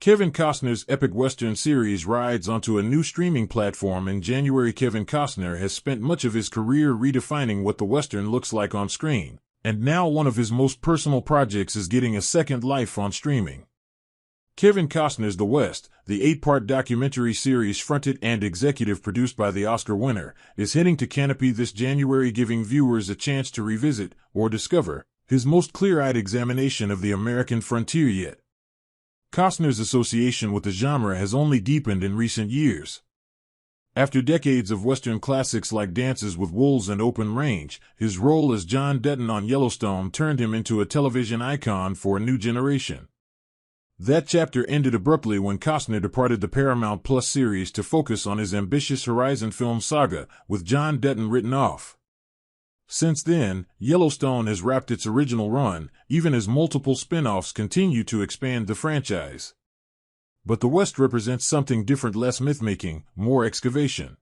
Kevin Costner's epic Western series rides onto a new streaming platform in January. Kevin Costner has spent much of his career redefining what the Western looks like on screen, and now one of his most personal projects is getting a second life on streaming. Kevin Costner's The West, the 8-part documentary series fronted and executive produced by the Oscar winner, is heading to Canopy this January, giving viewers a chance to revisit, or discover, his most clear-eyed examination of the American frontier yet. Costner's association with the genre has only deepened in recent years. After decades of Western classics like Dances with Wolves and Open Range, his role as John Dutton on Yellowstone turned him into a television icon for a new generation. That chapter ended abruptly when Costner departed the Paramount Plus series to focus on his ambitious Horizon film saga, with John Dutton written off. Since then, Yellowstone has wrapped its original run, even as multiple spin-offs continue to expand the franchise. But the West represents something different: less myth-making, more excavation.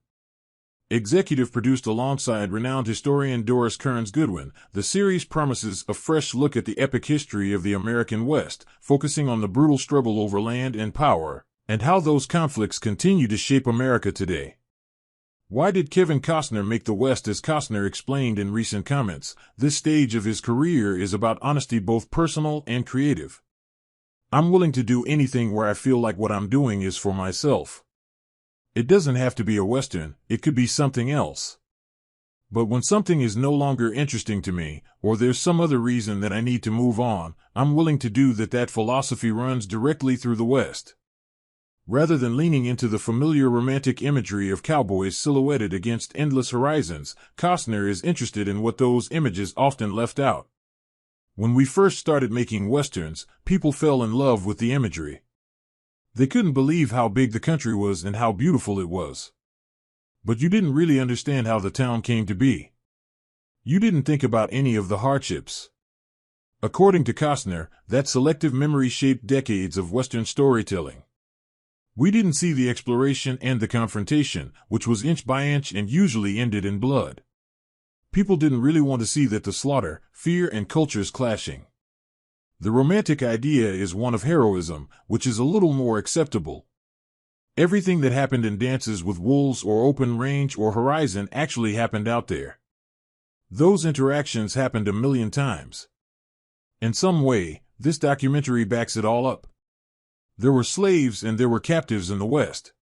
Executive produced alongside renowned historian Doris Kearns Goodwin, the series promises a fresh look at the epic history of the American West, focusing on the brutal struggle over land and power, and how those conflicts continue to shape America today. Why did Kevin Costner make the West? As Costner explained in recent comments, this stage of his career is about honesty, both personal and creative. I'm willing to do anything where I feel like what I'm doing is for myself. It doesn't have to be a Western, it could be something else. But when something is no longer interesting to me, or there's some other reason that I need to move on, I'm willing to do that. That philosophy runs directly through the West. Rather than leaning into the familiar romantic imagery of cowboys silhouetted against endless horizons, Costner is interested in what those images often left out. When we first started making Westerns, people fell in love with the imagery. They couldn't believe how big the country was and how beautiful it was. But you didn't really understand how the town came to be. You didn't think about any of the hardships. According to Costner, that selective memory shaped decades of Western storytelling. We didn't see the exploration and the confrontation, which was inch by inch and usually ended in blood. People didn't really want to see that: the slaughter, fear, and cultures clashing. The romantic idea is one of heroism, which is a little more acceptable. Everything that happened in Dances with Wolves or Open Range or Horizon actually happened out there. Those interactions happened a million times. In some way, this documentary backs it all up. There were slaves and there were captives in the West.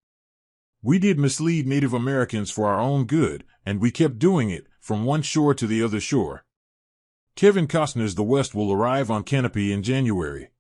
We did mislead Native Americans for our own good, and we kept doing it, from one shore to the other shore. Kevin Costner's The West will arrive on Canopy in January.